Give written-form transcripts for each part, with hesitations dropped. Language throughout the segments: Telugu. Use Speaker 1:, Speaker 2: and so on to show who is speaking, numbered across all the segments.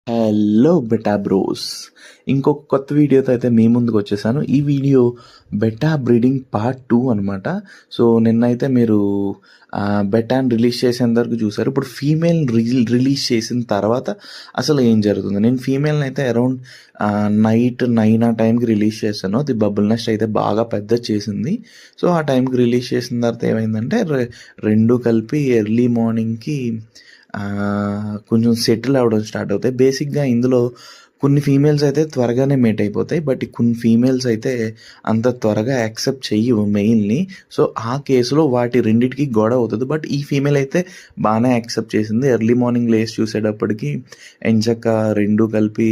Speaker 1: Hello beta bros. ఇంకొక కొత్త వీడియోతో అయితే మీ ముందుకు వచ్చేసాను. ఈ వీడియో బెటా బ్రీడింగ్ పార్ట్ 2 అనమాట. సో నిన్నైతే మీరు బెటాని రిలీజ్ చేసేంత వరకు చూసారు. ఇప్పుడు ఫీమేల్ రిలీజ్ చేసిన తర్వాత అసలు ఏం జరుగుతుంది. నేను ఫీమేల్ని అయితే అరౌండ్ నైట్ 9 ఆ టైంకి రిలీజ్ చేశాను. అది బబుల్ నెస్ట్ అయితే బాగా పెద్ద చేసింది. సో ఆ టైంకి రిలీజ్ చేసిన తర్వాత ఏమైందంటే రెండు కలిపి ఎర్లీ మార్నింగ్కి కొంచెం సెటిల్ అవ్వడం స్టార్ట్ అవుతాయి. బేసిక్గా ఇందులో కొన్ని ఫీమేల్స్ అయితే త్వరగానే మేట్ అయిపోతాయి. బట్ కొన్ని ఫీమేల్స్ అయితే అంత త్వరగా యాక్సెప్ట్ చెయ్యవు మెయిల్ని. సో ఆ కేసులో వాటి రెండిటికి గొడవ అవుతుంది. బట్ ఈ ఫీమేల్ అయితే బాగానే యాక్సెప్ట్ చేసింది. ఎర్లీ మార్నింగ్ లేసి చూసేటప్పటికి ఎంచక్క రెండు కలిపి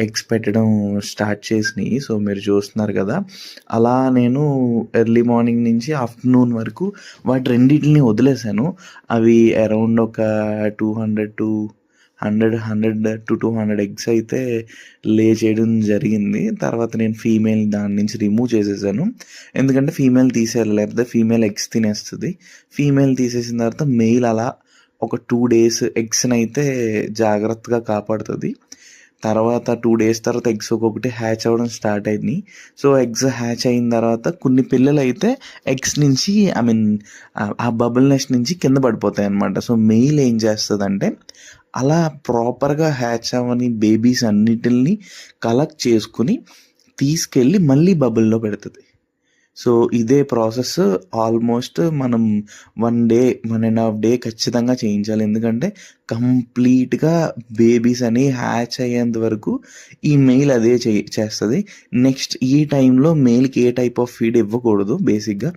Speaker 1: ఎగ్స్ పెట్టడం స్టార్ట్ చేసినాయి. సో మీరు చూస్తున్నారు కదా, అలా నేను ఎర్లీ మార్నింగ్ నుంచి ఆఫ్టర్నూన్ వరకు వాటి రెండింటిని వదిలేశాను. అవి అరౌండ్ ఒక 100 ఎగ్స్ అయితే లే చేయడం జరిగింది. తర్వాత నేను ఫీమేల్ దాని నుంచి రిమూవ్ చేసేసాను. ఎందుకంటే ఫీమేల్ తీసేయాలి, లేకపోతే ఫీమేల్ ఎగ్స్ తినేస్తుంది. ఫీమేల్ తీసేసిన తర్వాత మెయిల్ అలా ఒక 2 days ఎగ్స్ని అయితే జాగ్రత్తగా కాపాడుతుంది. తర్వాత 2 days తర్వాత ఎగ్స్ ఒక్కొక్కటి హ్యాచ్ అవ్వడం స్టార్ట్ అయినాయి. సో ఎగ్స్ హ్యాచ్ అయిన తర్వాత కొన్ని పిల్లలు అయితే ఎగ్స్ నుంచి ఆ బబుల్ నెస్ట్ నుంచి కింద పడిపోతాయి అన్నమాట. సో మెయిల్ ఏం చేస్తుందంటే అలా ప్రాపర్గా హ్యాచ్ అవ్వని బేబీస్ అన్నిటిని కలెక్ట్ చేసుకుని తీసుకెళ్ళి మళ్ళీ బబుల్లో పెడుతుంది. సో ఇదే ప్రాసెస్ ఆల్మోస్ట్ మనం 1.5 day ఖచ్చితంగా చేయించాలి. ఎందుకంటే కంప్లీట్గా బేబీస్ అని హ్యాచ్ అయ్యేంత వరకు ఈ మెయిల్ అదే చేస్తుంది. నెక్స్ట్ ఈ టైంలో మెయిల్కి ఏ టైప్ ఆఫ్ ఫీడ్ ఇవ్వకూడదు. బేసిక్గా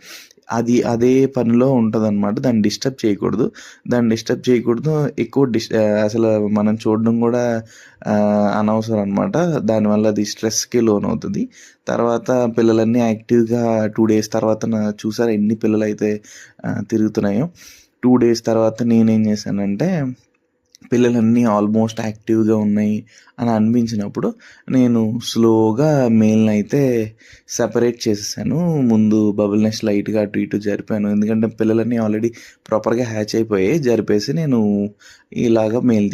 Speaker 1: అది అదే పనిలో ఉంటుంది అనమాట. దాన్ని డిస్టర్బ్ చేయకూడదు. ఎక్కువ అసలు మనం చూడడం కూడా అనవసరం అనమాట. దానివల్ల అది స్ట్రెస్కి లోన్ అవుతుంది. తర్వాత పిల్లలన్నీ యాక్టివ్గా 2 days తర్వాత చూసారా ఎన్ని పిల్లలు అయితే తిరుగుతున్నాయో. 2 days తర్వాత నేనేం చేశానంటే పిల్లలన్నీ ఆల్మోస్ట్ యాక్టివ్గా ఉన్నాయి అని అనిపించినప్పుడు నేను స్లోగా మెయిల్ని అయితే సెపరేట్ చేసేసాను. ముందు బబుల్ నెస్ట్ లైట్గా అటు ఇటు జరిపాను. ఎందుకంటే పిల్లలన్నీ ఆల్రెడీ ప్రాపర్గా హ్యాచ్ అయిపోయాయి. జరిపేసి నేను ఇలాగా మెయిల్